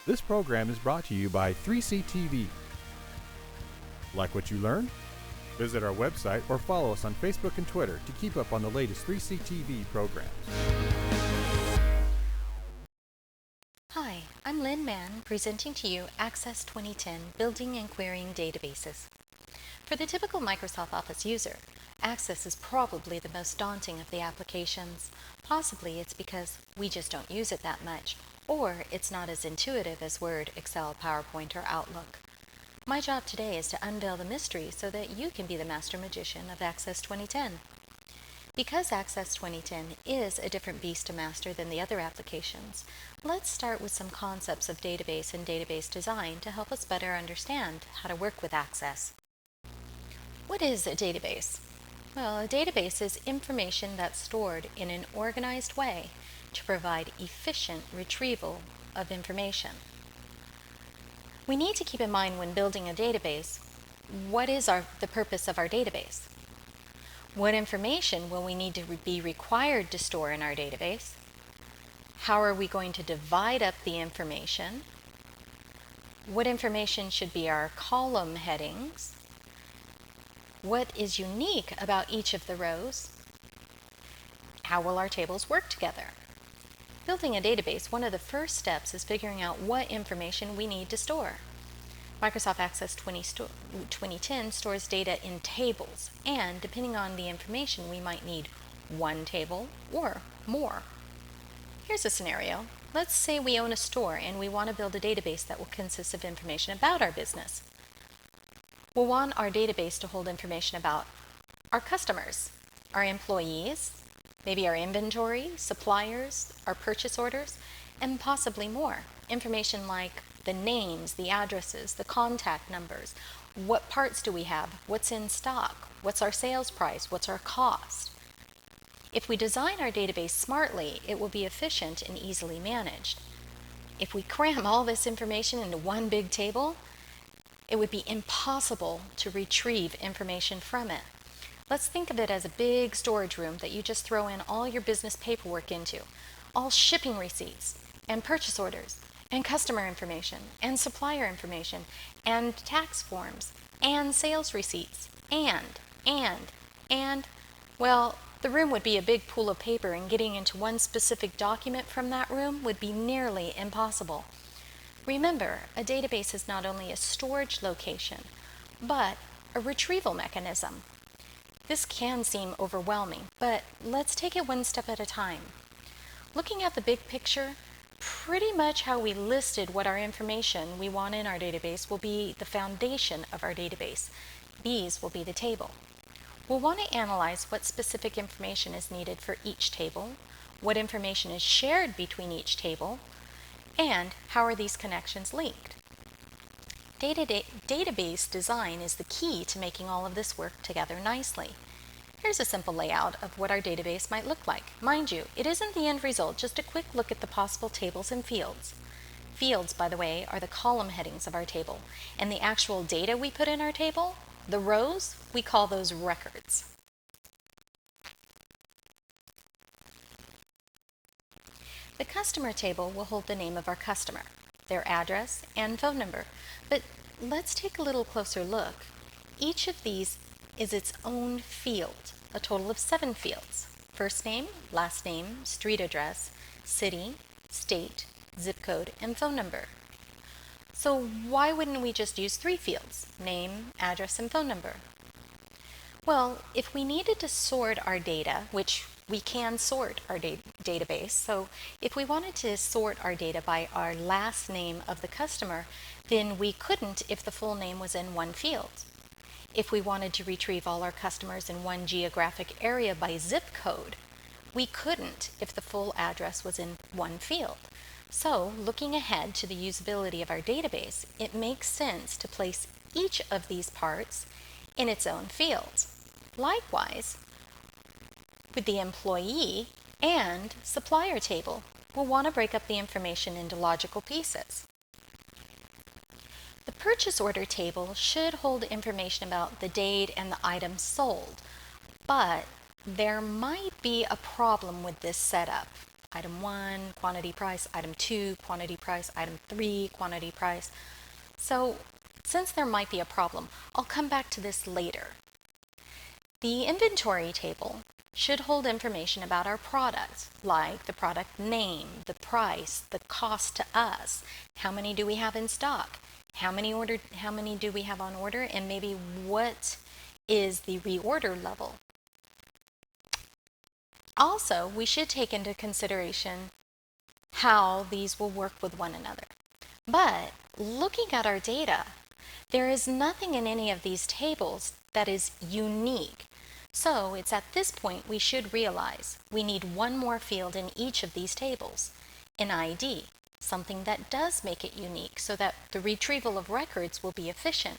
This program is brought to you by 3CTV. Like what you learned? Visit our website or follow us on Facebook and Twitter to keep up on the latest 3CTV programs. Hi, I'm Lynn Mann, presenting to you Access 2010 Building and Querying Databases. For the typical Microsoft Office user, Access is probably the most daunting of the applications. Possibly it's because we just don't use it that much, or it's not as intuitive as Word, Excel, PowerPoint, or Outlook. My job today is to unveil the mystery so that you can be the master magician of Access 2010. Because Access 2010 is a different beast to master than the other applications, let's start with some concepts of database and database design to help us better understand how to work with Access. What is a database? Well, a database is information that's stored in an organized way to provide efficient retrieval of information. We need to keep in mind when building a database, what is the purpose of our database? What information will we need to be required to store in our database? How are we going to divide up the information? What information should be our column headings? What is unique about each of the rows? How will our tables work together? Building a database, one of the first steps is figuring out what information we need to store. Microsoft Access 2010 stores data in tables, and depending on the information, we might need one table or more. Here's a scenario. Let's say we own a store and we want to build a database that will consist of information about our business. We'll want our database to hold information about our customers, our employees, maybe our inventory, suppliers, our purchase orders, and possibly more. Information like the names, the addresses, the contact numbers, what parts do we have, what's in stock, what's our sales price, what's our cost. If we design our database smartly, it will be efficient and easily managed. If we cram all this information into one big table, it would be impossible to retrieve information from it. Let's think of it as a big storage room that you just throw in all your business paperwork into, all shipping receipts and purchase orders and customer information and supplier information and tax forms and sales receipts and, well, the room would be a big pool of paper, and getting into one specific document from that room would be nearly impossible. Remember, a database is not only a storage location, but a retrieval mechanism. This can seem overwhelming, but let's take it one step at a time. Looking at the big picture, pretty much how we listed what our information we want in our database will be the foundation of our database. These will be the table. We'll want to analyze what specific information is needed for each table, what information is shared between each table, and how are these connections linked. Database design is the key to making all of this work together nicely. Here's a simple layout of what our database might look like. Mind you, it isn't the end result, just a quick look at the possible tables and fields. Fields, by the way, are the column headings of our table, and the actual data we put in our table, the rows, we call those records. The customer table will hold the name of our customer, their address, and phone number. But let's take a little closer look. Each of these is its own field, a total of 7 fields: first name, last name, street address, city, state, zip code, and phone number. So why wouldn't we just use 3 fields: name, address, and phone number? Well, if we needed to sort our data, which we can sort our database, so if we wanted to sort our data by our last name of the customer, then we couldn't if the full name was in one field. If we wanted to retrieve all our customers in one geographic area by zip code, we couldn't if the full address was in one field. So, looking ahead to the usability of our database, it makes sense to place each of these parts in its own field. Likewise, with the employee and supplier table, we'll want to break up the information into logical pieces. The purchase order table should hold information about the date and the items sold, but there might be a problem with this setup. item 1, quantity price, item 2, quantity price, item 3, quantity price. So since there might be a problem, I'll come back to this later. The inventory table should hold information about our products, like the product name, the price, the cost to us, how many do we have in stock, how many do we have on order, and maybe what is the reorder level. Also, we should take into consideration how these will work with one another. But looking at our data, there is nothing in any of these tables that is unique. So it's at this point we should realize we need one more field in each of these tables, an ID, something that does make it unique so that the retrieval of records will be efficient.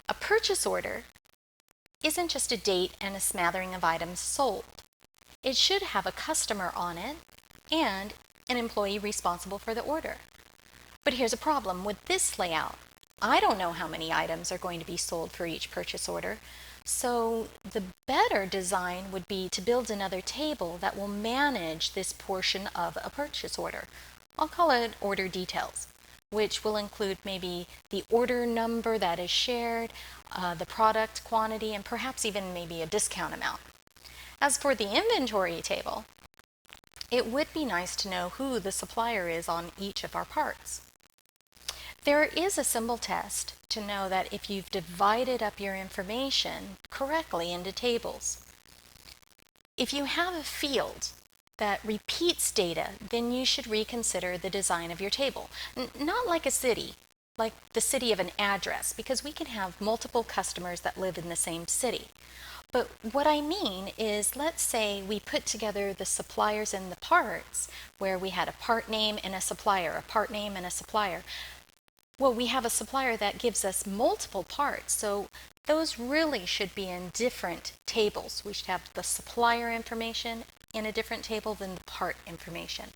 A purchase order isn't just a date and a smattering of items sold. It should have a customer on it and an employee responsible for the order. But here's a problem with this layout. I don't know how many items are going to be sold for each purchase order, so the better design would be to build another table that will manage this portion of a purchase order. I'll call it order details, which will include maybe the order number that is shared, the product quantity, and perhaps even maybe a discount amount. As for the inventory table, it would be nice to know who the supplier is on each of our parts. There is a symbol test to know that if you've divided up your information correctly into tables. If you have a field that repeats data, then you should reconsider the design of your table. Not like a city, like the city of an address, because we can have multiple customers that live in the same city. But what I mean is, let's say we put together the suppliers and the parts where we had a part name and a supplier, a part name and a supplier. Well, we have a supplier that gives us multiple parts, so those really should be in different tables. We should have the supplier information in a different table than the part information.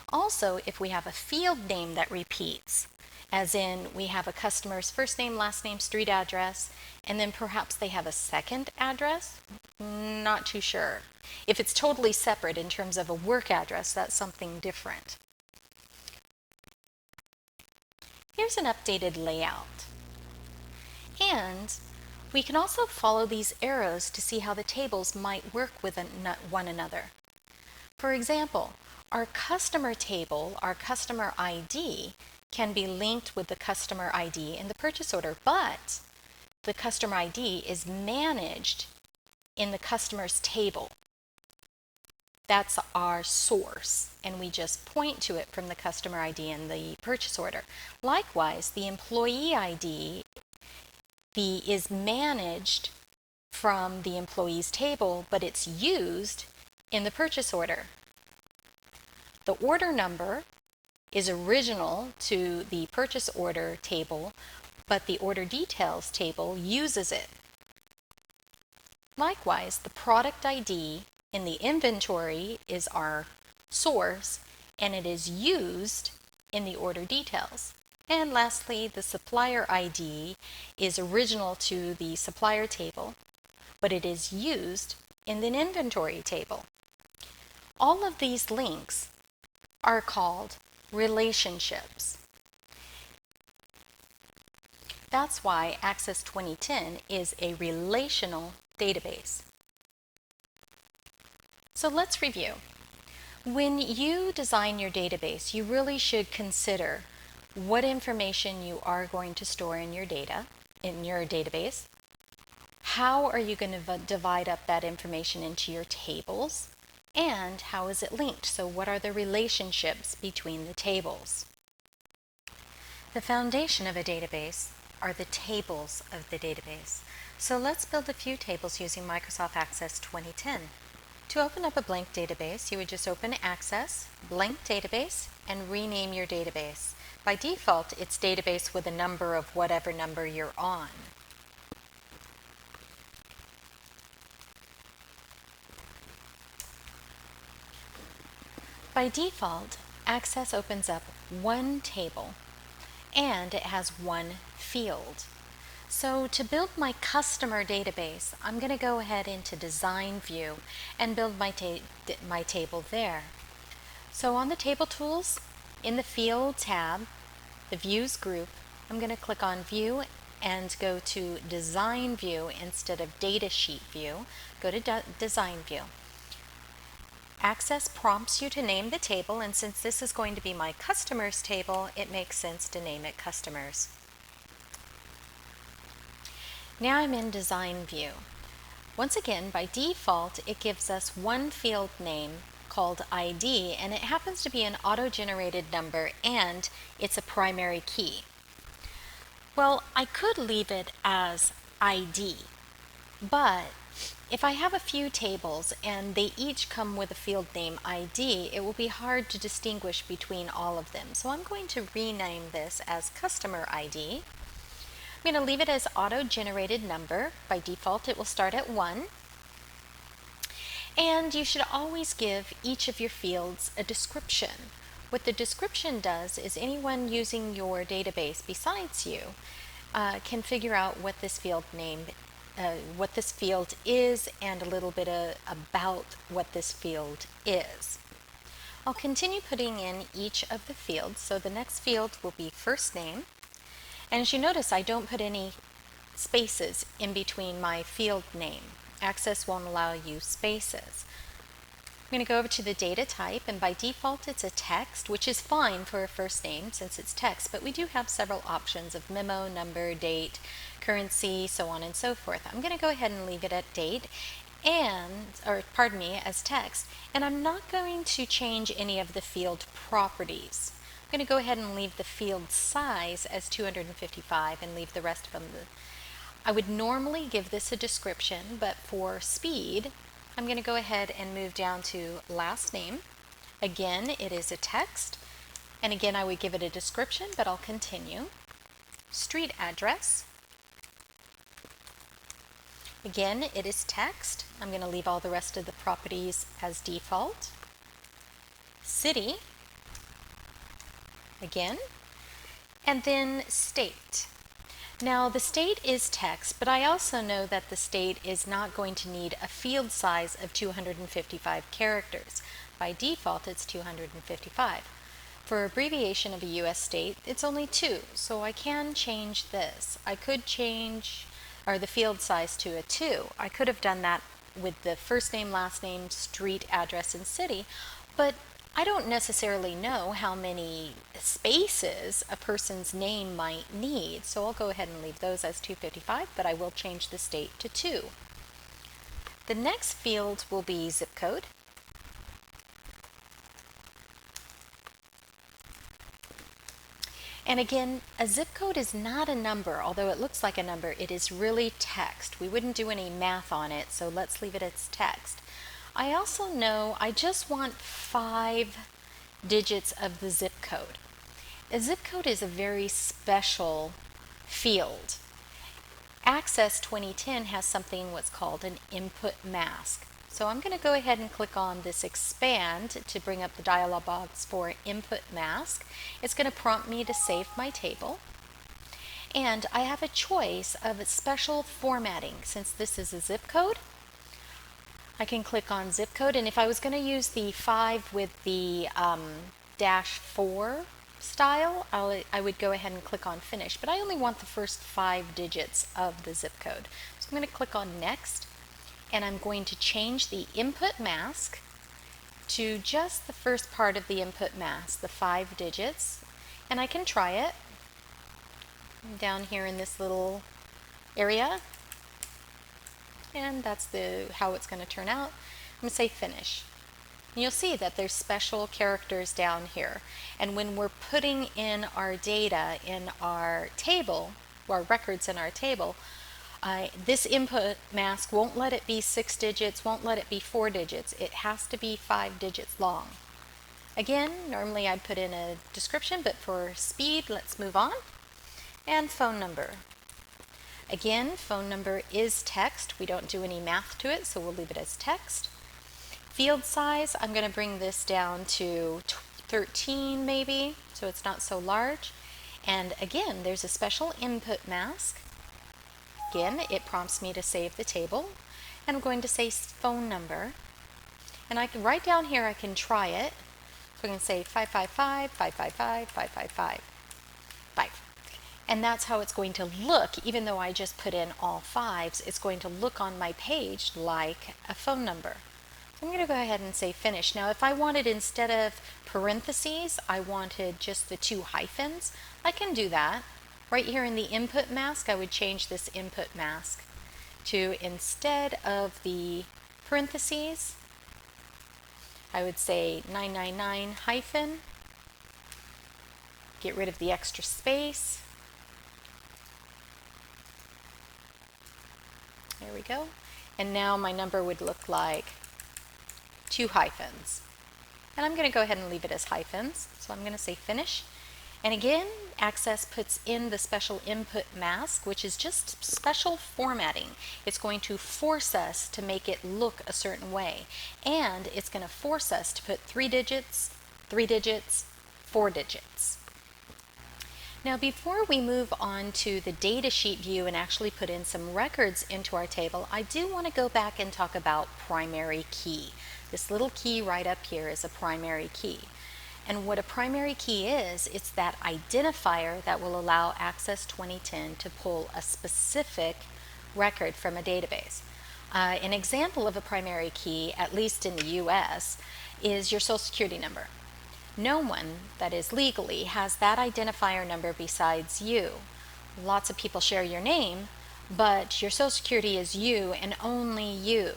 Also, if we have a field name that repeats, as in we have a customer's first name, last name, street address, and then perhaps they have a second address, not too sure. If it's totally separate in terms of a work address, that's something different. Here's an updated layout. And we can also follow these arrows to see how the tables might work with one another. For example, our customer table, our customer ID, can be linked with the customer ID in the purchase order, but the customer ID is managed in the customer's table. That's our source, and we just point to it from the customer ID in the purchase order. Likewise, the employee ID is managed from the employee's table, but it's used in the purchase order. The order number is original to the purchase order table, but the order details table uses it. Likewise, the product ID in the inventory is our source, and it is used in the order details. And lastly, the supplier ID is original to the supplier table, but it is used in the inventory table. All of these links are called relationships. That's why Access 2010 is a relational database. So let's review. When you design your database, you really should consider what information you are going to store in your database. How are you going to divide up that information into your tables? And how is it linked? So what are the relationships between the tables? The foundation of a database are the tables of the database. So let's build a few tables using Microsoft Access 2010. To open up a blank database, you would just open Access, blank database, and rename your database. By default, it's database with a number of whatever number you're on. By default, Access opens up one table, and it has one field. So to build my customer database, I'm going to go ahead into Design View and build my table there. So on the Table Tools, in the Field tab, the Views group, I'm going to click on View and go to Design View instead of Datasheet View. Go to Design View. Access prompts you to name the table, and since this is going to be my customers table, it makes sense to name it customers. Now I'm in Design View. Once again, by default, it gives us one field name called ID, and it happens to be an auto-generated number, and it's a primary key. Well, I could leave it as ID, but if I have a few tables and they each come with a field name ID, it will be hard to distinguish between all of them. So I'm going to rename this as Customer ID. I'm going to leave it as auto-generated number. By default, it will start at 1. And you should always give each of your fields a description. What the description does is anyone using your database besides you can figure out what this field is and a little bit about what this field is. I'll continue putting in each of the fields. So the next field will be first name. And as you notice, I don't put any spaces in between my field name. Access won't allow you spaces. I'm going to go over to the data type, and by default it's a text, which is fine for a first name since it's text, but we do have several options of memo, number, date, currency, so on and so forth. I'm going to go ahead and leave it at date as text, and I'm not going to change any of the field properties. I'm going to go ahead and leave the field size as 255 and leave the rest of them. I would normally give this a description, but for speed, I'm going to go ahead and move down to last name. Again, it is a text, and again I would give it a description, but I'll continue. Street address. Again, it is text. I'm going to leave all the rest of the properties as default. City. Again, and then state. Now the state is text, but I also know that the state is not going to need a field size of 255 characters. By default, it's 255. For abbreviation of a US state, it's only 2, so I can change this. I could change the field size to a 2. I could have done that with the first name, last name, street address, and city, but I don't necessarily know how many spaces a person's name might need, so I'll go ahead and leave those as 255, but I will change the state to 2. The next field will be zip code. And again, a zip code is not a number, although it looks like a number. It is really text. We wouldn't do any math on it, so let's leave it as text. I also know I just want 5 digits of the zip code. A zip code is a very special field. Access 2010 has something what's called an input mask. So I'm going to go ahead and click on this expand to bring up the dialog box for input mask. It's going to prompt me to save my table. And I have a choice of special formatting. Since this is a zip code, I can click on zip code, and if I was going to use the 5 with the -4 style, I would go ahead and click on finish, but I only want the first 5 digits of the zip code. So I'm going to click on next, and I'm going to change the input mask to just the first part of the input mask, the 5 digits, and I can try it down here in this little area. And that's how it's going to turn out. I'm going to say finish. And you'll see that there's special characters down here. And when we're putting in our data in our table, our records in our table, this input mask won't let it be 6 digits, won't let it be 4 digits. It has to be 5 digits long. Again, normally I'd put in a description, but for speed, let's move on. And phone number. Again, phone number is text. We don't do any math to it, so we'll leave it as text. Field size, I'm going to bring this down to 13 maybe, so it's not so large. And again, there's a special input mask. Again, it prompts me to save the table, and I'm going to say phone number. And I can write down here, I can try it. So I can say 555 555 555 5. And that's how it's going to look. Even though I just put in all fives, it's going to look on my page like a phone number. So I'm going to go ahead and say finish. Now if I wanted, instead of parentheses, I wanted just the 2 hyphens, I can do that. Right here in the input mask, I would change this input mask to, instead of the parentheses, I would say 999 hyphen, get rid of the extra space. There we go. And now my number would look like 2 hyphens. And I'm going to go ahead and leave it as hyphens. So I'm going to say finish. And again, Access puts in the special input mask, which is just special formatting. It's going to force us to make it look a certain way. And it's going to force us to put 3 digits, 3 digits, 4 digits. Now before we move on to the datasheet view and actually put in some records into our table, I do want to go back and talk about primary key. This little key right up here is a primary key. And what a primary key is, it's that identifier that will allow Access 2010 to pull a specific record from a database. An example of a primary key, at least in the US, is your Social Security number. No one, that is legally, has that identifier number besides you. Lots of people share your name, but your Social Security is you and only you.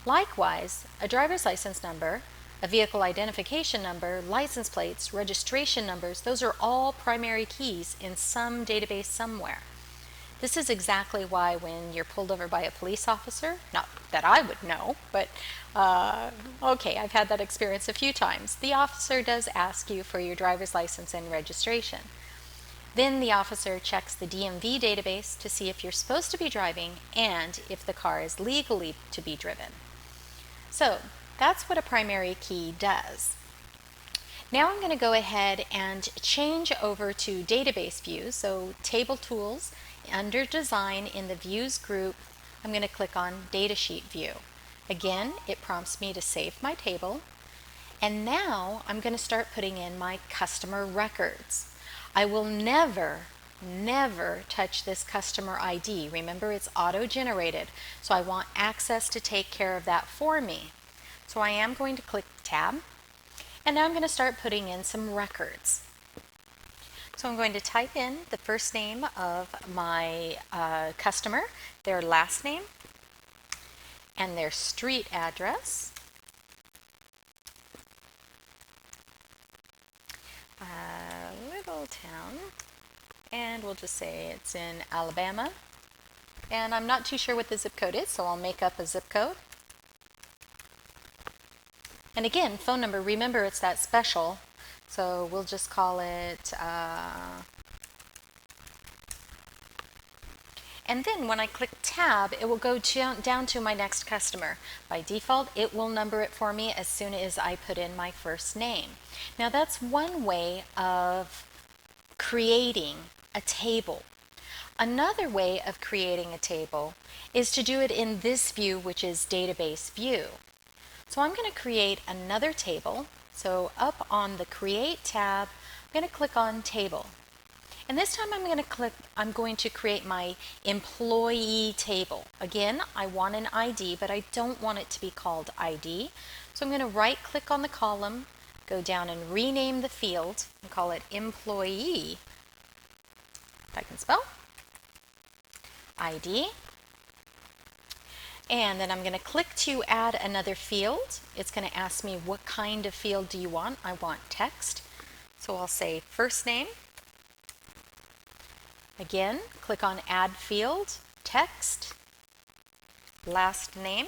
Likewise, a driver's license number, a vehicle identification number, license plates, registration numbers, those are all primary keys in some database somewhere. This is exactly why when you're pulled over by a police officer, not that I would know, but okay, I've had that experience a few times. The officer does ask you for your driver's license and registration. Then the officer checks the DMV database to see if you're supposed to be driving and if the car is legally to be driven. So that's what a primary key does. Now I'm going to go ahead and change over to database view. So table tools, under design in the views group, I'm going to click on datasheet view. Again, it prompts me to save my table. And now I'm going to start putting in my customer records. I will never touch this customer ID. Remember, it's auto-generated, so I want Access to take care of that for me. So I am going to click Tab, and now I'm going to start putting in some records. So I'm going to type in the first name of my customer, their last name, and their street address. Little town, and we'll just say it's in Alabama. And I'm not too sure what the zip code is, so I'll make up a zip code. And again, phone number, remember it's that special, so we'll just call it, and then when I click Tab, it will go down to my next customer. By default, it will number it for me as soon as I put in my first name. Now that's one way of creating a table. Another way of creating a table is to do it in this view, which is database view. So I'm going to create another table. So up on the Create tab, I'm going to click on Table. And this time I'm going to create my employee table. Again, I want an ID, but I don't want it to be called ID. So I'm going to right click on the column, go down and rename the field and call it Employee, if I can spell, ID. And then I'm going to click to add another field. It's going to ask me what kind of field do you want. I want text. So I'll say first name. Again, click on Add Field, Text, Last Name.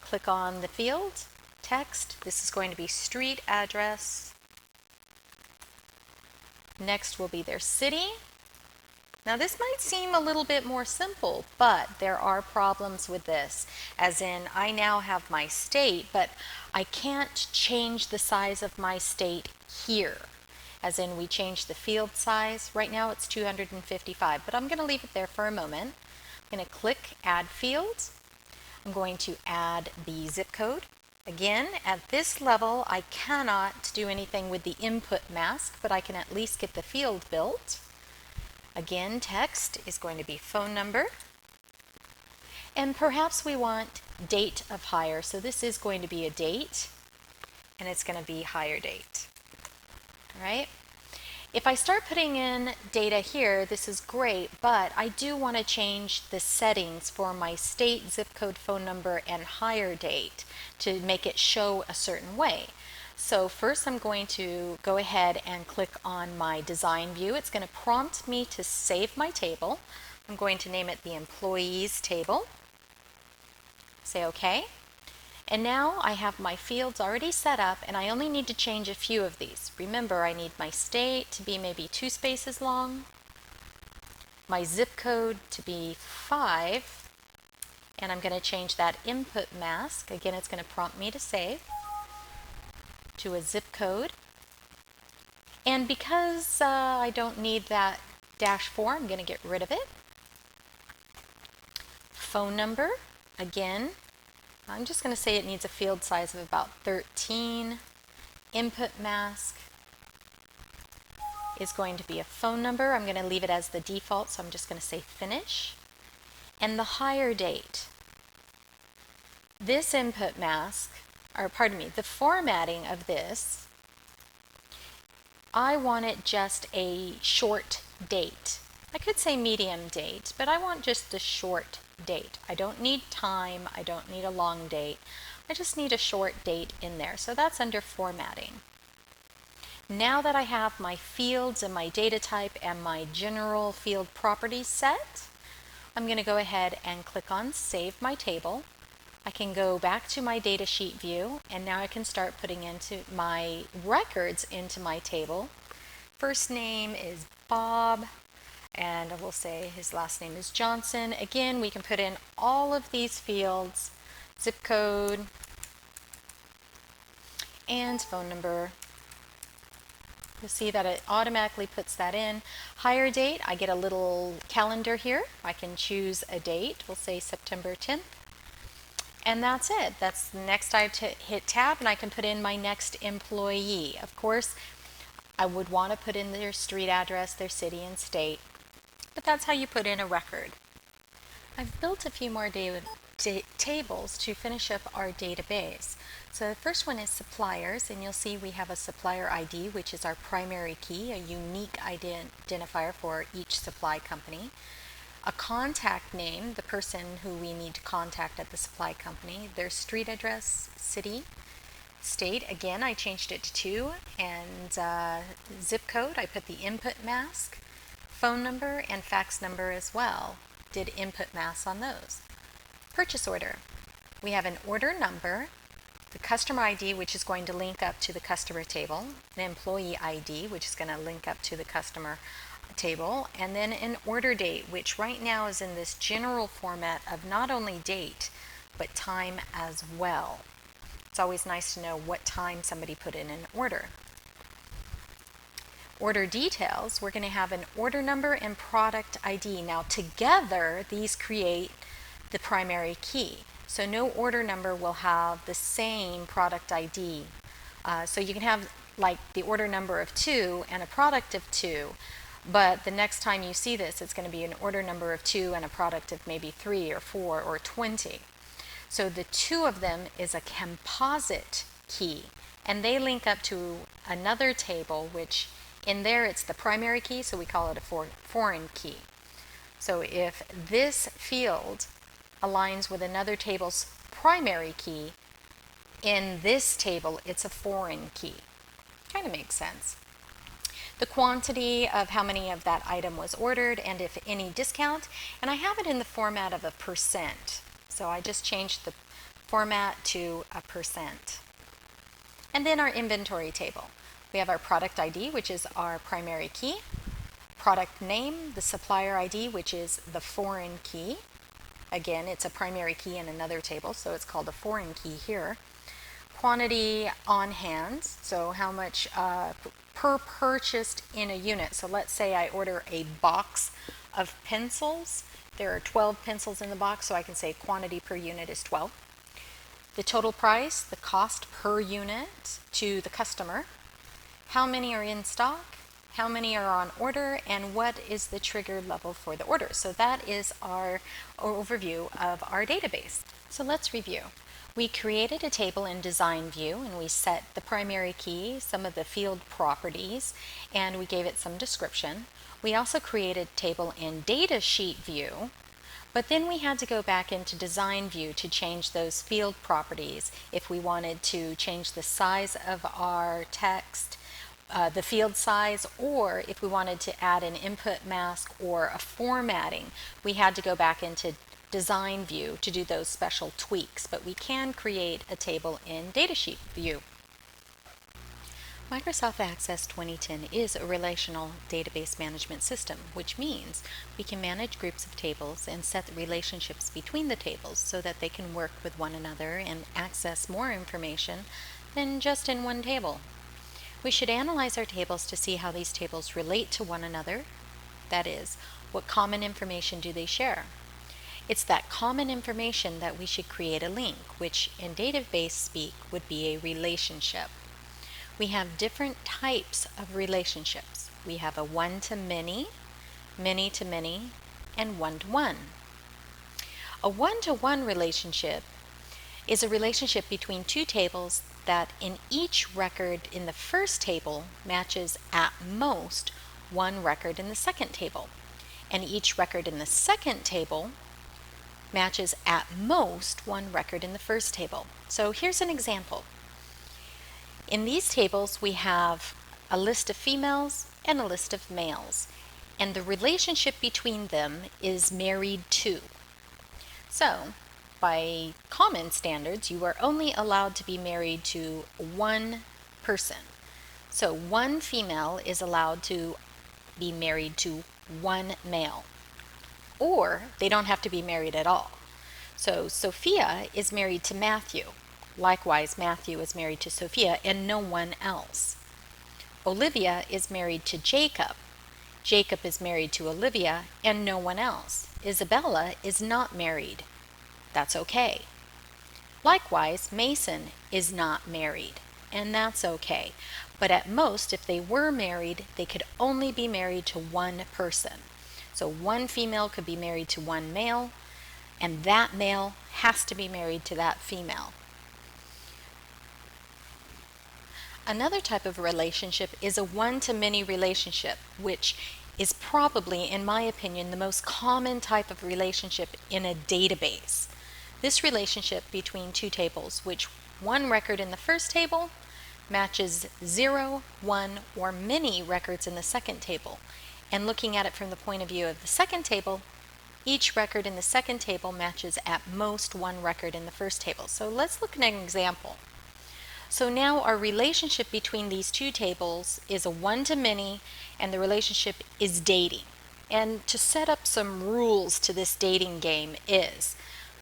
Click on the field, Text. This is going to be street address. Next will be their city. Now this might seem a little bit more simple, but there are problems with this. As in, I now have my state, but I can't change the size of my state here. as in we changed the field size. Right now it's 255, but I'm going to leave it there for a moment. I'm going to click Add Fields. I'm going to add the zip code. Again, at this level, I cannot do anything with the input mask, but I can at least get the field built. Again, text is going to be phone number. And perhaps we want date of hire. So this is going to be a date, and it's going to be hire date. All right? If I start putting in data here, this is great, but I do want to change the settings for my state, zip code, phone number, and hire date to make it show a certain way. So first I'm going to go ahead and click on my design view. It's going to prompt me to save my table. I'm going to name it the employees table. Say OK. And now I have my fields already set up, and I only need to change a few of these. Remember, I need my state to be maybe 2 spaces long, my zip code to be 5, and I'm going to change that input mask. Again, it's going to prompt me to save to a zip code. And because I don't need that -4, I'm going to get rid of it. Phone number, again, I'm just going to say it needs a field size of about 13. Input mask is going to be a phone number. I'm going to leave it as the default, so I'm just going to say finish. And the hire date. This input mask, or pardon me, the formatting of this, I want it just a short date. I could say medium date, but I want just a short date. I don't need time, I don't need a long date. I just need a short date in there. So that's under formatting. Now that I have my fields and my data type and my general field properties set, I'm going to go ahead and click on Save My Table. I can go back to my data sheet view, and now I can start putting into my records into my table. First name is Bob, and we'll say his last name is Johnson. Again, we can put in all of these fields, zip code, and phone number. You'll see that it automatically puts that in. Hire date, I get a little calendar here. I can choose a date. We'll say September 10th. And that's it. That's the next. I hit tab, and I can put in my next employee. Of course, I would want to put in their street address, their city and state, but that's how you put in a record. I've built a few more tables to finish up our database. So the first one is suppliers, and you'll see we have a supplier ID, which is our primary key, a unique identifier for each supply company. A contact name, the person who we need to contact at the supply company, their street address, city, state, again I changed it to 2, and zip code, I put the input mask, phone number and fax number as well, did input masks on those. Purchase order, we have an order number, the customer ID, which is going to link up to the customer table, an employee ID, which is going to link up to the customer table, and then an order date, which right now is in this general format of not only date but time as well. It's always nice to know what time somebody put in an order. Order details, we're going to have an order number and product ID. Now together these create the primary key, so no order number will have the same product ID. So you can have like the order number of 2 and a product of 2, but the next time you see this, it's going to be an order number of 2 and a product of maybe 3 or 4 or 20. So the 2 of them is a composite key, and they link up to another table, which in there it's the primary key, so we call it a foreign key. So if this field aligns with another table's primary key, in this table it's a foreign key. Kind of makes sense. The quantity of how many of that item was ordered, and if any discount, and I have it in the format of a %. So I just changed the format to a %. And then our inventory table. We have our product ID, which is our primary key, product name, the supplier ID, which is the foreign key. Again, it's a primary key in another table, so it's called a foreign key here. Quantity on hand, so how much per purchased in a unit. So let's say I order a box of pencils. There are 12 pencils in the box, so I can say quantity per unit is 12. The total price, the cost per unit to the customer, how many are in stock, how many are on order, and what is the trigger level for the order. So that is our overview of our database. So let's review. We created a table in design view, and we set the primary key, some of the field properties, and we gave it some description. We also created a table in data sheet view, but then we had to go back into design view to change those field properties if we wanted to change the size of our text, the field size, or if we wanted to add an input mask or a formatting, we had to go back into design view to do those special tweaks, but we can create a table in datasheet view. Microsoft Access 2010 is a relational database management system, which means we can manage groups of tables and set the relationships between the tables so that they can work with one another and access more information than just in one table. We should analyze our tables to see how these tables relate to one another. That is, what common information do they share? It's that common information that we should create a link, which in database speak would be a relationship. We have different types of relationships. We have a one-to-many, many-to-many, and one-to-one. A one-to-one relationship is a relationship between two tables that in each record in the first table matches at most one record in the second table, and each record in the second table matches at most one record in the first table. So here's an example. In these tables we have a list of females and a list of males, and the relationship between them is married to. So by common standards, you are only allowed to be married to one person. So one female is allowed to be married to one male, or they don't have to be married at all. So Sophia is married to Matthew. Likewise, Matthew is married to Sophia and no one else. Olivia is married to Jacob. Jacob is married to Olivia and no one else. Isabella is not married. That's okay. Likewise, Mason is not married, and that's okay. But at most, if they were married, they could only be married to one person. So one female could be married to one male, and that male has to be married to that female. Another type of relationship is a one-to-many relationship, which is probably, in my opinion, the most common type of relationship in a database. This relationship between two tables, which one record in the first table matches 0, 1, or many records in the second table. And looking at it from the point of view of the second table, each record in the second table matches at most one record in the first table. So let's look at an example. So now our relationship between these two tables is a one-to-many, and the relationship is dating. And to set up some rules to this dating game is,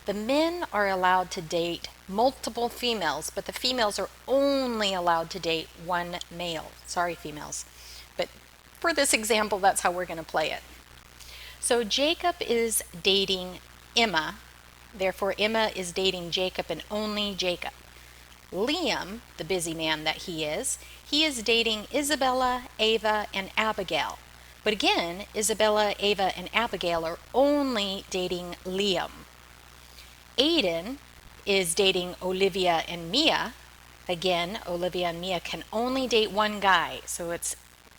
the men are allowed to date multiple females, but the females are only allowed to date one male. Sorry, females. But for this example, that's how we're going to play it. So Jacob is dating Emma. Therefore, Emma is dating Jacob and only Jacob. Liam, the busy man that he is dating Isabella, Ava, and Abigail. But again, Isabella, Ava, and Abigail are only dating Liam. Aiden is dating Olivia and Mia. Again, Olivia and Mia can only date one guy, so it's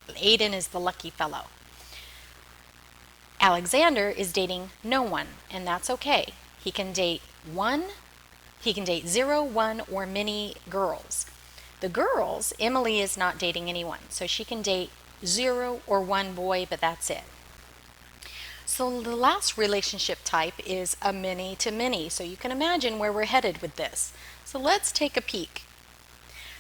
Aiden is the lucky fellow. Alexander is dating no one, and that's okay. He can date 0, 1, or many girls. The girls, Emily is not dating anyone, so she can date 0 or 1 boy, but that's it. So the last relationship type is a many-to-many, so you can imagine where we're headed with this. So let's take a peek.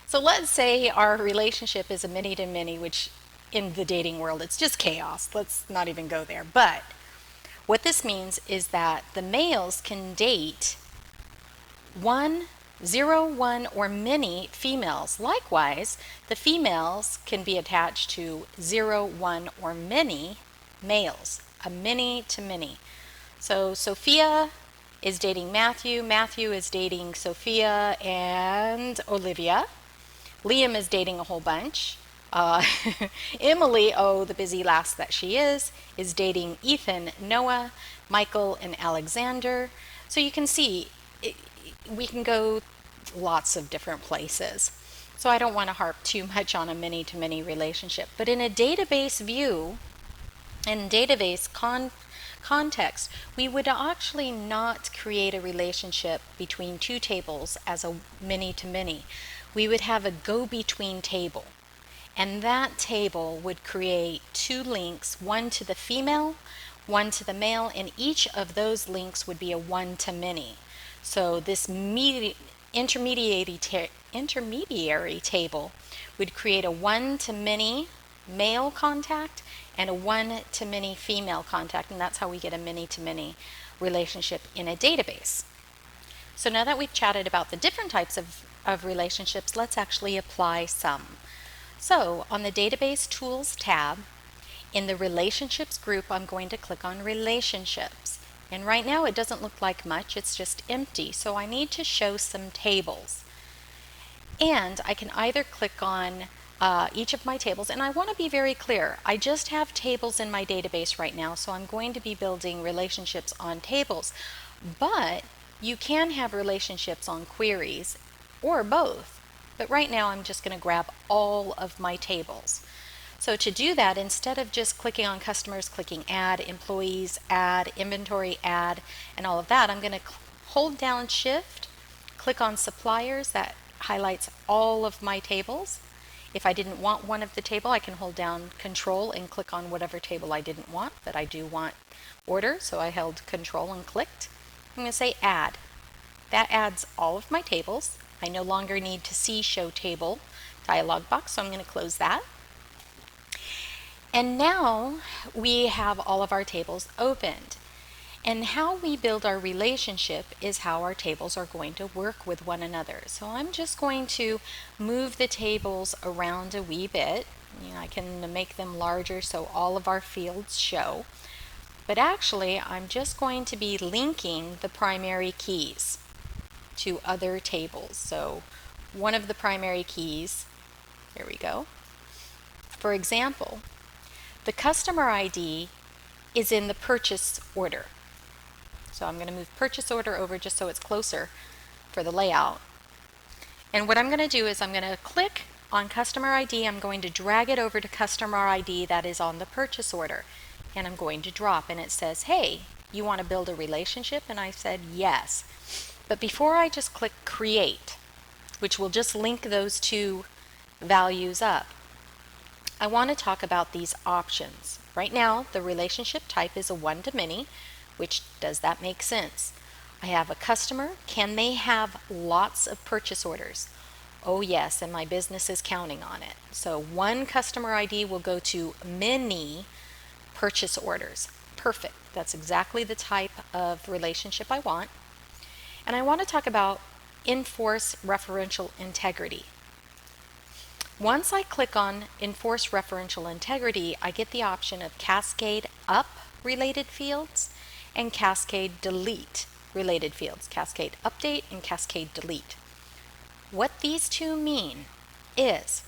So let's say our relationship is a many-to-many, which in the dating world, it's just chaos. Let's not even go there. But what this means is that the males can date 1 0, 1, or many females. Likewise, the females can be attached to 0, 1, or many males, a many to many. So Sophia is dating Matthew, Matthew is dating Sophia and Olivia, Liam is dating a whole bunch. Uh, Emily, oh, the busy lass that she is dating Ethan, Noah, Michael, and Alexander. So you can see we can go lots of different places. So I don't want to harp too much on a many-to-many relationship. But in a database view, in database context, we would actually not create a relationship between two tables as a many-to-many. We would have a go-between table. And that table would create two links, one to the female, one to the male, and each of those links would be a one-to-many. So this intermediary table would create a one-to-many male contact and a one-to-many female contact, and that's how we get a many-to-many relationship in a database. So now that we've chatted about the different types of relationships, let's actually apply some. So on the Database Tools tab, in the Relationships group, I'm going to click on Relationships. And right now it doesn't look like much, it's just empty, so I need to show some tables. And I can either click on each of my tables, and I want to be very clear, I just have tables in my database right now, so I'm going to be building relationships on tables. But you can have relationships on queries, or both. But right now I'm just going to grab all of my tables. So to do that, instead of just clicking on customers, clicking add, employees, add, inventory, add, and all of that, I'm going to hold down shift, click on suppliers. That highlights all of my tables. If I didn't want one of the table, I can hold down control and click on whatever table I didn't want, but I do want order, so I held control and clicked. I'm going to say add. That adds all of my tables. I no longer need to see show table dialog box, so I'm going to close that. And now we have all of our tables opened. And how we build our relationship is how our tables are going to work with one another. So I'm just going to move the tables around a wee bit. I can make them larger so all of our fields show. But actually, I'm just going to be linking the primary keys to other tables. So one of the primary keys, here we go. For example, the customer ID is in the purchase order. So I'm going to move purchase order over just so it's closer for the layout. And what I'm going to do is I'm going to click on customer ID. I'm going to drag it over to customer ID that is on the purchase order. And I'm going to drop, and it says, hey, you want to build a relationship? And I said yes. But before I just click create, which will just link those two values up, I want to talk about these options. Right now, the relationship type is a one-to-many, which does that make sense? I have a customer. Can they have lots of purchase orders? Oh yes, and my business is counting on it. So one customer ID will go to many purchase orders. Perfect. That's exactly the type of relationship I want. And I want to talk about enforce referential integrity. Once I click on enforce referential integrity, I get the option of cascade up related fields and cascade delete related fields. Cascade update and cascade delete. What these two mean is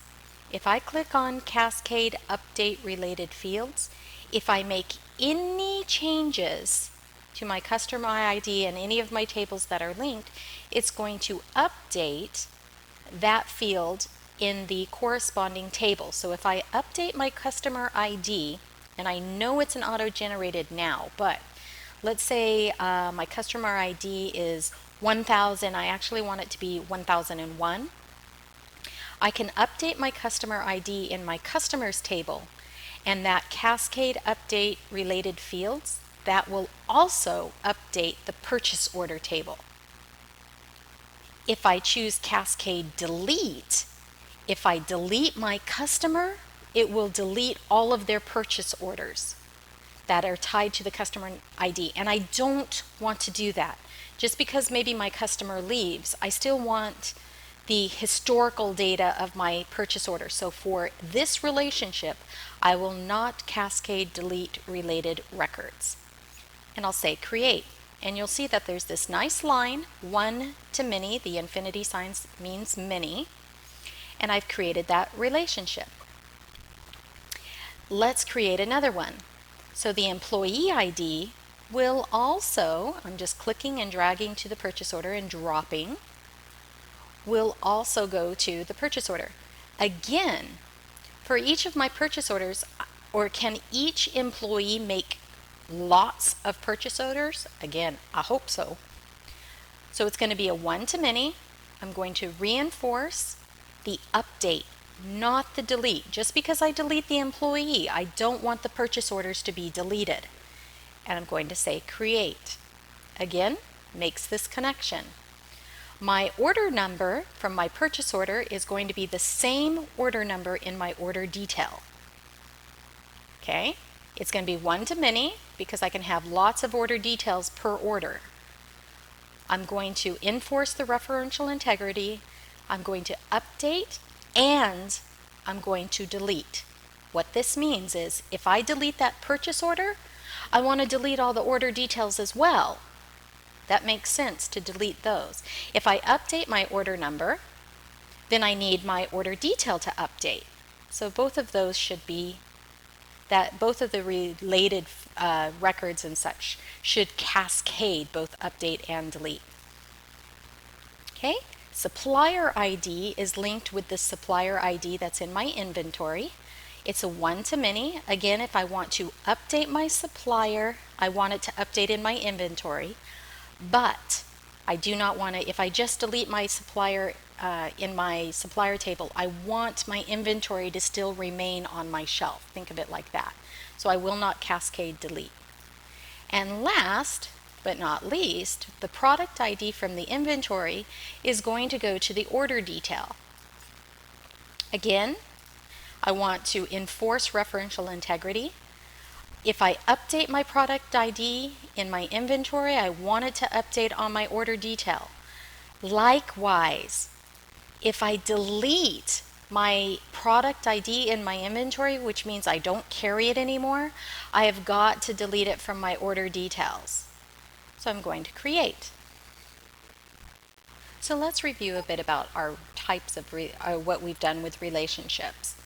if I click on cascade update related fields, if I make any changes to my customer ID and any of my tables that are linked, it's going to update that field in the corresponding table. So if I update my customer ID, and I know it's an auto-generated now, but let's say my customer ID is 1000, I actually want it to be 1001. I can update my customer ID in my customers table, and that cascade update related fields, that will also update the purchase order table. If I choose cascade delete, if I delete my customer, it will delete all of their purchase orders that are tied to the customer ID. And I don't want to do that Just because maybe my customer leaves, I still want the historical data of my purchase order. So for this relationship, I will not cascade delete related records. And I'll say create. And you'll see that there's this nice line, one to many. The infinity sign means many. And I've created that relationship. Let's create another one. So the employee ID will also, I'm just clicking and dragging to the purchase order and dropping, will also go to the purchase order. Again, for each of my purchase orders, or can each employee make lots of purchase orders? Again, I hope so. So it's going to be a one-to-many. I'm going to reinforce the update, not the delete. Just because I delete the employee, I don't want the purchase orders to be deleted. And I'm going to say create. Again, makes this connection. My order number from my purchase order is going to be the same order number in my order detail. Okay? It's going to be one-to-many because I can have lots of order details per order. I'm going to enforce the referential integrity. I'm going to update, and I'm going to delete. What this means is if I delete that purchase order, I want to delete all the order details as well. That makes sense to delete those. If I update my order number, then I need my order detail to update. So both of those should be that both of the related records and such should cascade both update and delete. Okay, supplier ID is linked with the supplier ID that's in my inventory. It's a one-to-many. Again, if I want to update my supplier, I want it to update in my inventory, but I do not want to, if I just delete my supplier in my supplier table, I want my inventory to still remain on my shelf. Think of it like that. So I will not cascade delete. And last but not least, the product ID from the inventory is going to go to the order detail. Again, I want to enforce referential integrity. If I update my product ID in my inventory, I want it to update on my order detail. Likewise, if I delete my product ID in my inventory, which means I don't carry it anymore, I have got to delete it from my order details. So I'm going to create. So let's review a bit about our types of what we've done with relationships.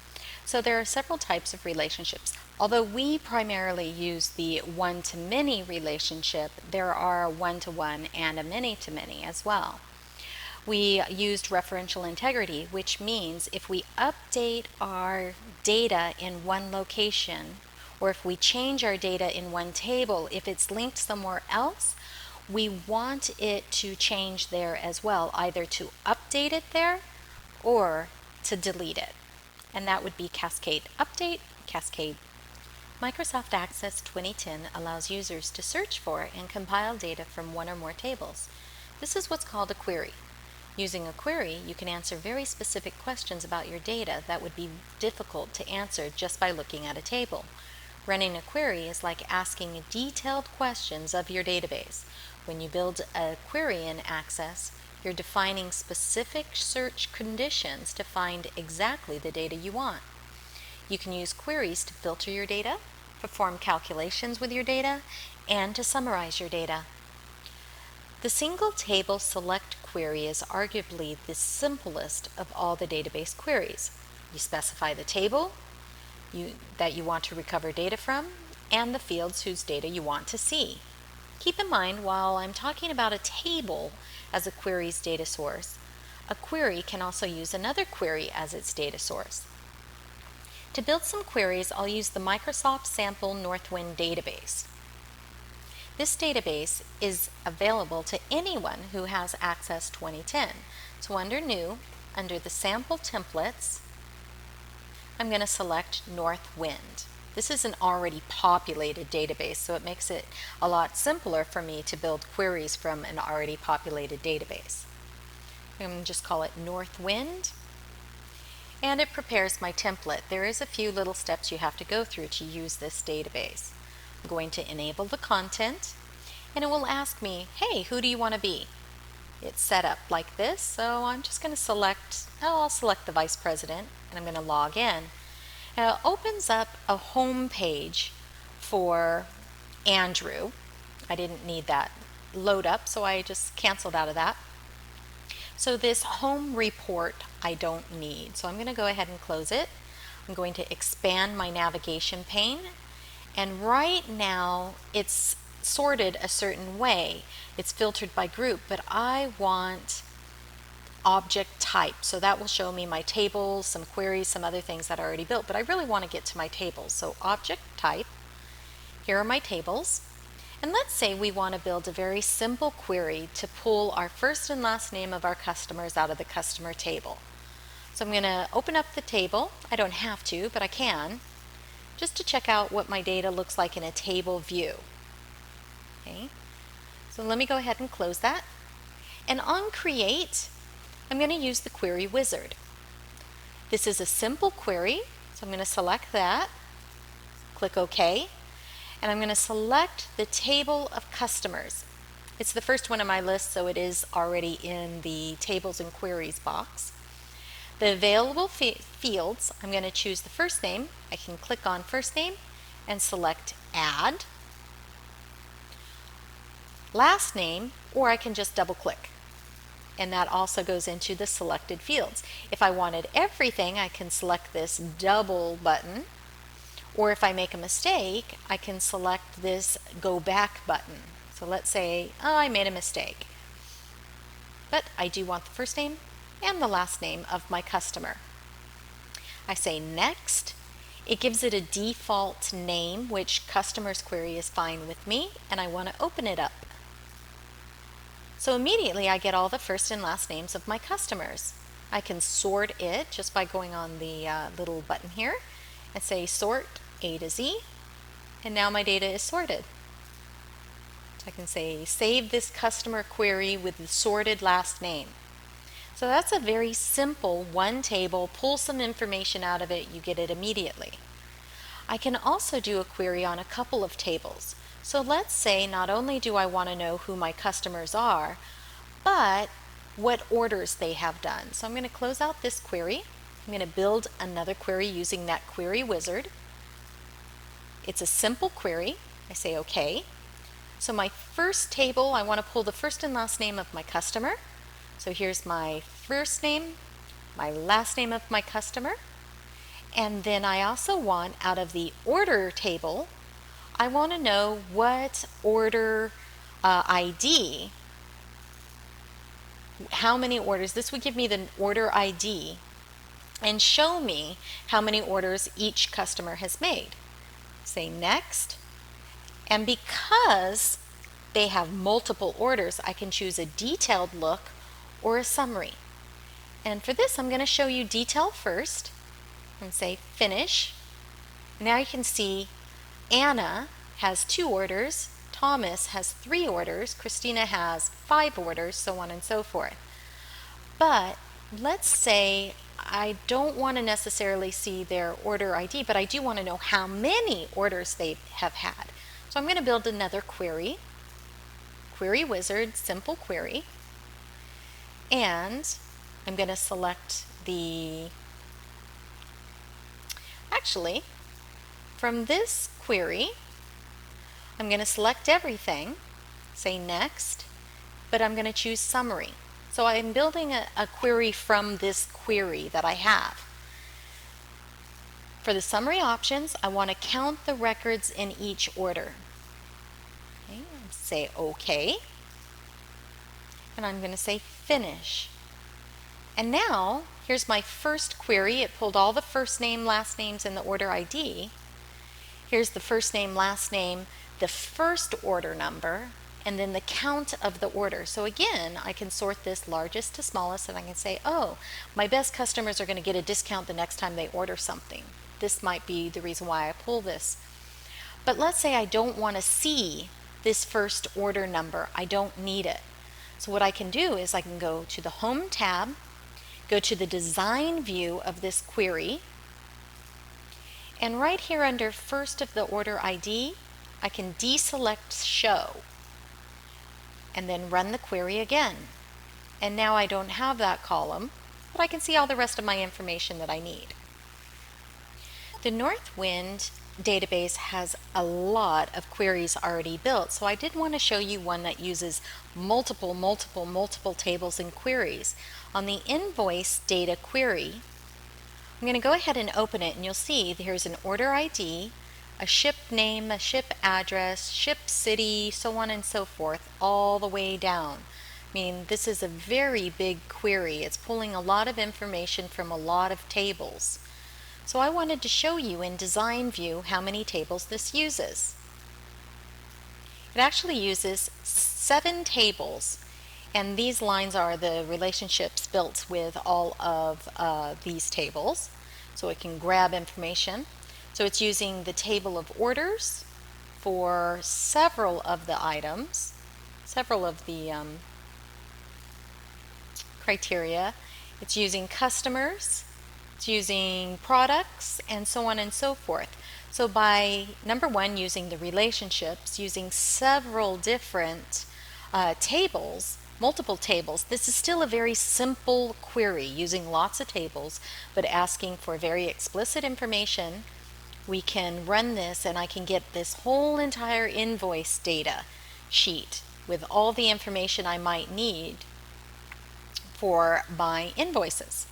So there are several types of relationships. Although we primarily use the one-to-many relationship, there are a one-to-one and a many-to-many as well. We used referential integrity, which means if we update our data in one location, or if we change our data in one table, if it's linked somewhere else, we want it to change there as well, either to update it there or to delete it. And that would be cascade update, cascade. Microsoft Access 2010 allows users to search for and compile data from one or more tables. This is what's called a query. Using a query, you can answer very specific questions about your data that would be difficult to answer just by looking at a table. Running a query is like asking detailed questions of your database. When you build a query in Access, you're defining specific search conditions to find exactly the data you want. You can use queries to filter your data, perform calculations with your data, and to summarize your data. The single table select query is arguably the simplest of all the database queries. You specify the table that you want to recover data from and the fields whose data you want to see. Keep in mind, while I'm talking about a table as a query's data source, a query can also use another query as its data source. To build some queries, I'll use the Microsoft Sample Northwind database. This database is available to anyone who has Access 2010. So under New, under the Sample Templates, I'm going to select Northwind. This is an already populated database, so it makes it a lot simpler for me to build queries from an already populated database. I'm going to just call it Northwind, and it prepares my template. There is a few little steps you have to go through to use this database. I'm going to enable the content, and it will ask me, hey, who do you want to be? It's set up like this, so I'm just going to I'll select the vice president, and I'm going to log in. Now it opens up a home page for Andrew. I didn't need that load up, so I just canceled out of that. So this home report I don't need, so I'm going to go ahead and close it. I'm going to expand my navigation pane, and right now it's sorted a certain way. It's filtered by group, but I want object type, so that will show me my tables, some queries, some other things that I already built, but I really want to get to my tables. So object type, here are my tables, and let's say we want to build a very simple query to pull our first and last name of our customers out of the customer table. So I'm going to open up the table. I don't have to, but I can, just to check out what my data looks like in a table view. Okay, so let me go ahead and close that. And on Create, I'm going to use the Query Wizard. This is a simple query, so I'm going to select that, click OK, and I'm going to select the table of customers. It's the first one on my list, so it is already in the Tables and Queries box. The available fields, I'm going to choose the first name. I can click on first name and select Add, last name, or I can just double click. And that also goes into the selected fields. If I wanted everything, I can select this double button, or if I make a mistake, I can select this go back button. So let's say, oh, I made a mistake, but I do want the first name and the last name of my customer. I say next. It gives it a default name, which customer's query is fine with me, and I want to open it up. So immediately I get all the first and last names of my customers. I can sort it just by going on the little button here and say sort A to Z, and now my data is sorted. So I can say save this customer query with the sorted last name. So that's a very simple one table, pull some information out of it, you get it immediately. I can also do a query on a couple of tables. So let's say not only do I want to know who my customers are, but what orders they have done. So I'm going to close out this query. I'm going to build another query using that query wizard. It's a simple query. I say OK. So my first table, I want to pull the first and last name of my customer. So here's my first name, my last name of my customer. And then I also want, out of the order table, I want to know what order ID, how many orders. This would give me the order ID and show me how many orders each customer has made. Say next. And because they have multiple orders, I can choose a detailed look or a summary. And for this, I'm going to show you detail first and say finish. Now you can see Anna has 2 orders, Thomas has 3 orders, Christina has 5 orders, so on and so forth. But let's say I don't want to necessarily see their order ID, but I do want to know how many orders they have had. So I'm going to build another query, Query Wizard, simple query, and I'm going to select actually, from this query, I'm going to select everything, say next, but I'm going to choose summary. So I'm building a query from this query that I have. For the summary options, I want to count the records in each order. Okay, say OK, and I'm going to say finish. And now, here's my first query. It pulled all the first name, last names, and the order ID. Here's the first name, last name, the first order number, and then the count of the order. So again, I can sort this largest to smallest, and I can say, oh, my best customers are going to get a discount the next time they order something. This might be the reason why I pull this. But let's say I don't want to see this first order number. I don't need it. So what I can do is I can go to the Home tab, go to the design view of this query, and right here under first of the order ID, I can deselect show. and then run the query again. And now I don't have that column, but I can see all the rest of my information that I need. The Northwind database has a lot of queries already built, so I did want to show you one that uses multiple tables and queries. On the invoice data query, I'm going to go ahead and open it, and you'll see here's an order ID, a ship name, a ship address, ship city, so on and so forth, all the way down. I mean, this is a very big query. It's pulling a lot of information from a lot of tables. So I wanted to show you in Design View how many tables this uses. It actually uses 7 tables, and these lines are the relationships built with all of these tables, so it can grab information. So it's using the table of orders for several of the items, several of the criteria. It's using customers, it's using products, and so on and so forth. So by number 1, using the relationships, using several different tables, multiple tables, this is still a very simple query using lots of tables, but asking for very explicit information. We can run this and I can get this whole entire invoice data sheet with all the information I might need for my invoices.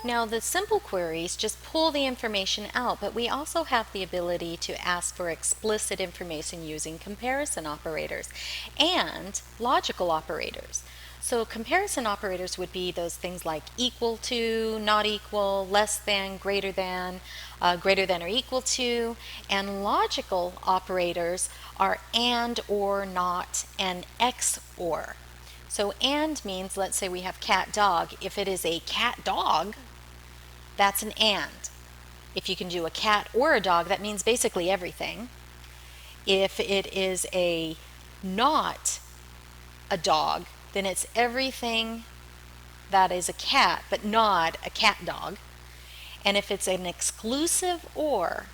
Now the simple queries just pull the information out, but we also have the ability to ask for explicit information using comparison operators and logical operators. So comparison operators would be those things like equal to, not equal, less than, greater than or equal to, and logical operators are and, or, not, and XOR. So and means, let's say we have cat dog. If it is a cat dog, that's an and. If you can do a cat or a dog, that means basically everything. If it is a not a dog, then it's everything that is a cat, but not a cat dog. And if it's an exclusive or,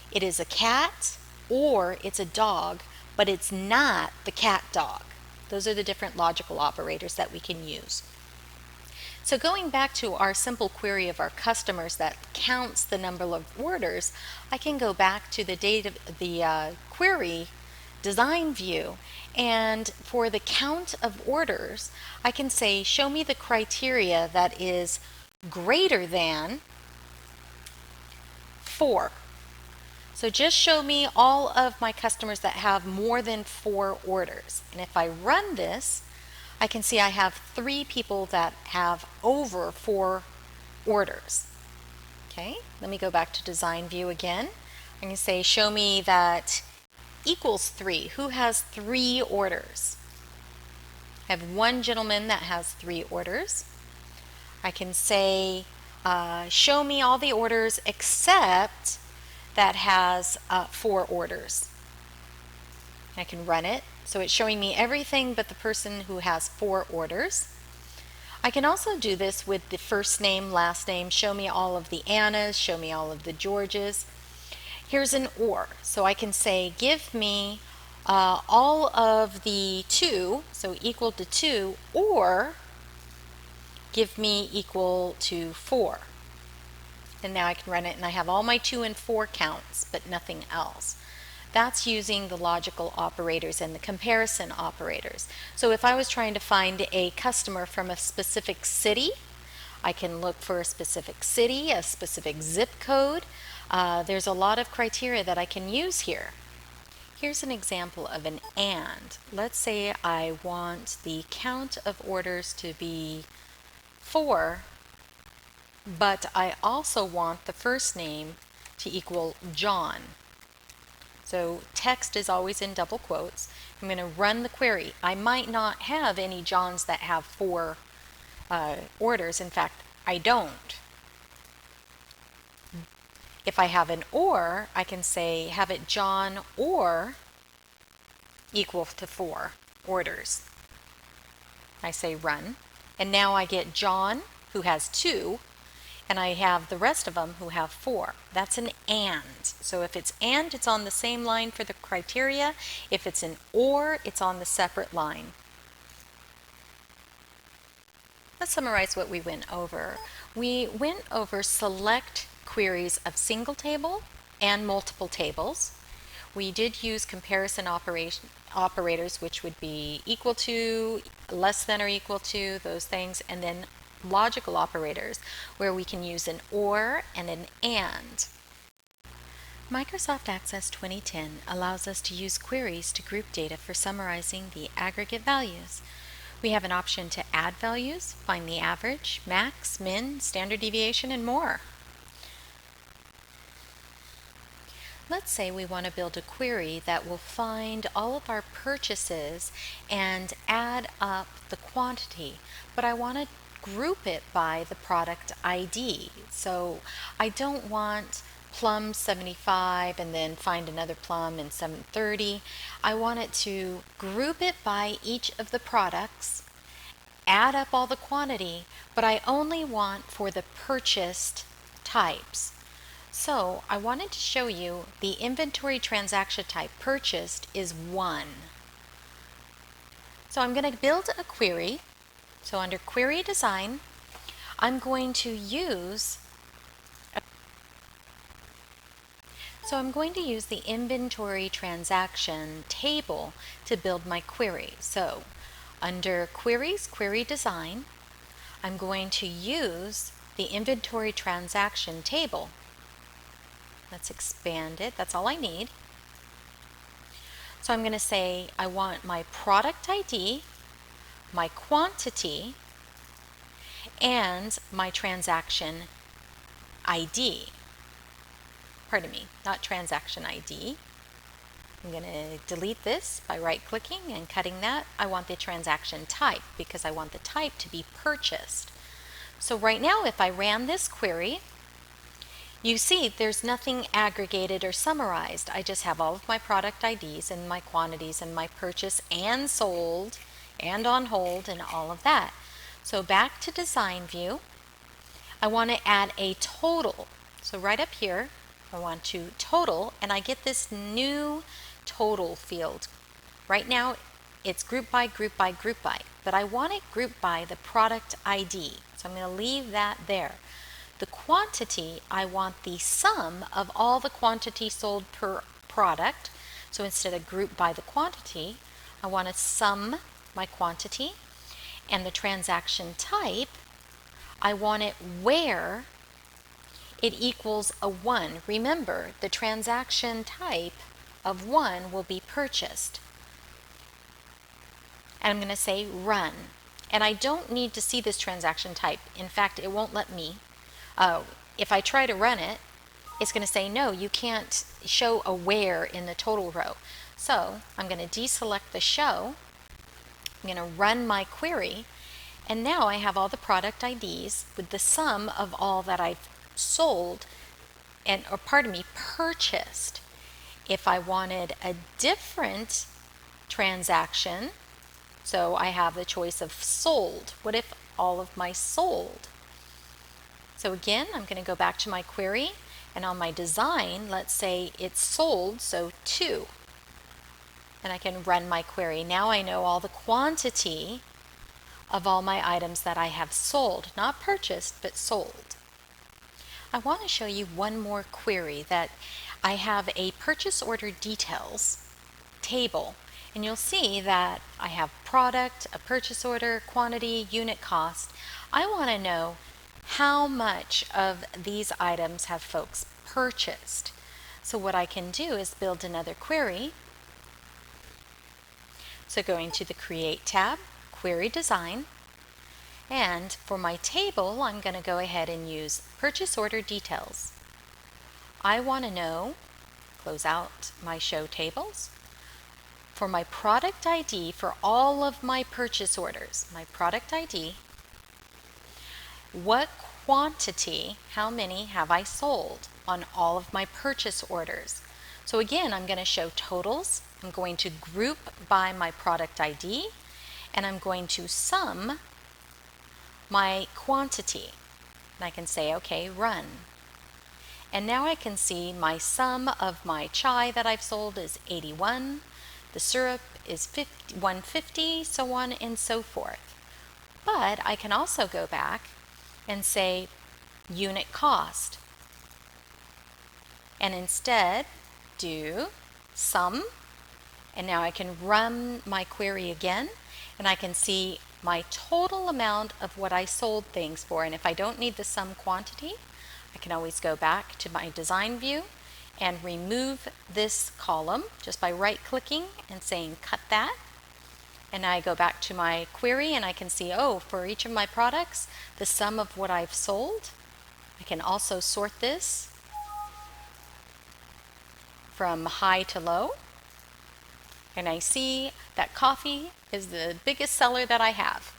it is a cat or it's a dog, but it's not the cat dog. Those are the different logical operators that we can use. So going back to our simple query of our customers that counts the number of orders, I can go back to the query design view, and for the count of orders, I can say show me the criteria that is greater than 4. So just show me all of my customers that have more than 4 orders. And if I run this, I can see I have 3 people that have over 4 orders. Okay, let me go back to design view again. I'm going to say show me that equals 3. Who has 3 orders? I have one gentleman that has 3 orders. I can say show me all the orders except that has 4 orders. I can run it. So it's showing me everything but the person who has 4 orders. I can also do this with the first name, last name, show me all of the Annas, show me all of the Georges. Here's an or. So I can say give me all of the 2, so equal to 2, or give me equal to 4. And now I can run it and I have all my 2 and 4 counts, but nothing else. That's using the logical operators and the comparison operators. So if I was trying to find a customer from a specific city, I can look for a specific city, a specific zip code. There's a lot of criteria that I can use here. Here's an example of an and. Let's say I want the count of orders to be 4, but I also want the first name to equal John. So text is always in double quotes. I'm going to run the query. I might not have any Johns that have 4 orders. In fact, I don't. If I have an or, I can say have it John or equal to 4 orders. I say run. And now I get John, who has 2, and I have the rest of them who have 4. That's an and. So if it's and, it's on the same line for the criteria. If it's an or, it's on the separate line. Let's summarize what we went over. We went over select queries of single table and multiple tables. We did use comparison operators, which would be equal to, less than or equal to, those things, and then logical operators, where we can use an or and an and. Microsoft Access 2010 allows us to use queries to group data for summarizing the aggregate values. We have an option to add values, find the average, max, min, standard deviation, and more. Let's say we want to build a query that will find all of our purchases and add up the quantity, but I want to group it by the product ID. So I don't want plum 75 and then find another plum in 730. I want it to group it by each of the products, add up all the quantity, but I only want for the purchased types. So I wanted to show you the inventory transaction type purchased is 1. So I'm going to build a query. So under query design, I'm going to use the inventory transaction table to build my query. So under queries, query design, I'm going to use the inventory transaction table. Let's expand it. That's all I need. So I'm going to say I want my product ID, my quantity, and my transaction ID. Pardon me, not transaction ID. I'm going to delete this by right-clicking and cutting that. I want the transaction type because I want the type to be purchased. So right now, if I ran this query, you see there's nothing aggregated or summarized. I just have all of my product IDs and my quantities and my purchase and sold and on hold and all of that. So back to design view, I want to add a total. So right up here, I want to total, and I get this new total field. Right now, it's group by, group by, group by, but I want it grouped by the product ID. So I'm going to leave that there. The quantity, I want the sum of all the quantity sold per product. So instead of group by the quantity, I want to sum my quantity. And the transaction type, I want it where it equals a 1. Remember, the transaction type of 1 will be purchased. And I'm going to say run. And I don't need to see this transaction type. In fact, it won't let me. If I try to run it, it's going to say, no, you can't show a where in the total row. So I'm going to deselect the show. I'm going to run my query. And now I have all the product IDs with the sum of all that I've sold and, or pardon me, purchased. If I wanted a different transaction, so I have the choice of sold. What if all of my sold? So again, I'm going to go back to my query, and on my design, let's say it's sold, so 2. And I can run my query. Now I know all the quantity of all my items that I have sold, not purchased, but sold. I want to show you one more query that I have a purchase order details table, and you'll see that I have product, a purchase order, quantity, unit cost. I want to know how much of these items have folks purchased. So what I can do is build another query. So going to the Create tab, Query Design, and for my table, I'm going to go ahead and use Purchase Order Details. I want to know, close out my Show Tables, for my product ID for all of my purchase orders, my product ID, what quantity, how many have I sold on all of my purchase orders? So again, I'm going to show totals. I'm going to group by my product ID, and I'm going to sum my quantity. And I can say, okay, run. And now I can see my sum of my chai that I've sold is 81, the syrup is 150, so on and so forth. But I can also go back and say unit cost, and instead do sum, and now I can run my query again, and I can see my total amount of what I sold things for. And if I don't need the sum quantity, I can always go back to my design view and remove this column just by right-clicking and saying cut that. And I go back to my query and I can see, oh, for each of my products, the sum of what I've sold. I can also sort this from high to low. And I see that coffee is the biggest seller that I have.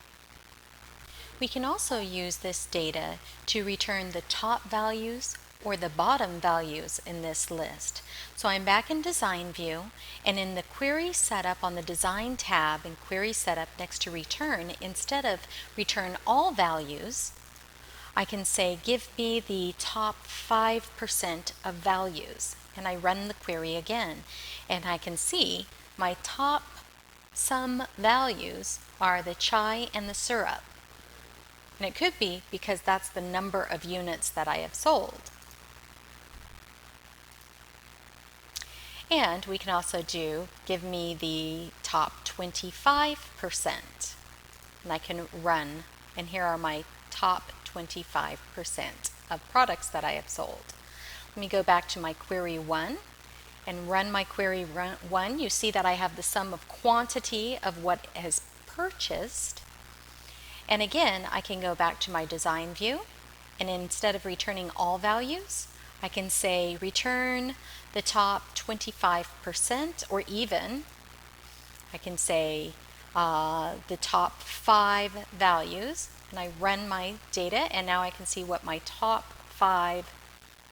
We can also use this data to return the top values or the bottom values in this list. So I'm back in Design View, and in the Query Setup on the Design tab in Query Setup next to Return, instead of Return All Values, I can say give me the top 5% of values. And I run the query again, and I can see my top sum values are the chai and the syrup. And it could be because that's the number of units that I have sold. And we can also do give me the top 25%. And I can run, and here are my top 25% of products that I have sold. Let me go back to my query 1 and run my query 1. You see that I have the sum of quantity of what is purchased. And again, I can go back to my design view, and instead of returning all values, I can say return the top 25%, or even I can say the top 5 values, and I run my data, and now I can see what my top 5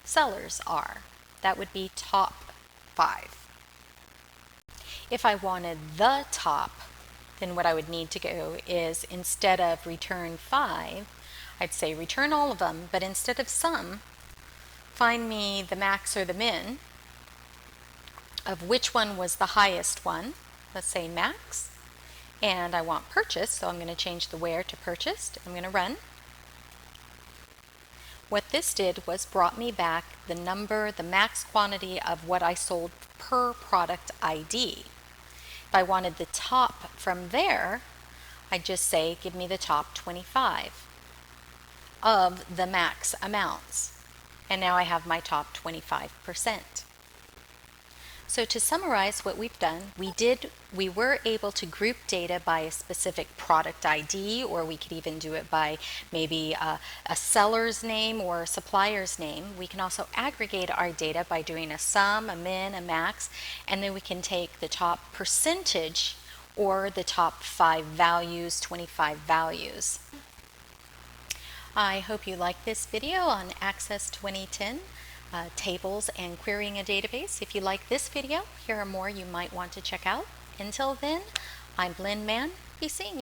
sellers are. That would be top 5. If I wanted the top, then what I would need to go is, instead of return 5, I'd say return all of them, but instead of sum, find me the max or the min of which one was the highest one. Let's say max, and I want purchase, so I'm going to change the where to purchased. I'm going to run. What this did was brought me back the number, the max quantity of what I sold per product ID. If I wanted the top from there, I'd just say give me the top 25 of the max amounts. And now I have my top 25%. So to summarize what we've done, we were able to group data by a specific product ID, or we could even do it by maybe a seller's name or a supplier's name. We can also aggregate our data by doing a sum, a min, a max, and then we can take the top percentage or the top 5 values, 25 values. I hope you liked this video on Access 2010. Tables and querying a database. If you like this video, here are more you might want to check out. Until then, I'm Lynn Mann. Be seeing you.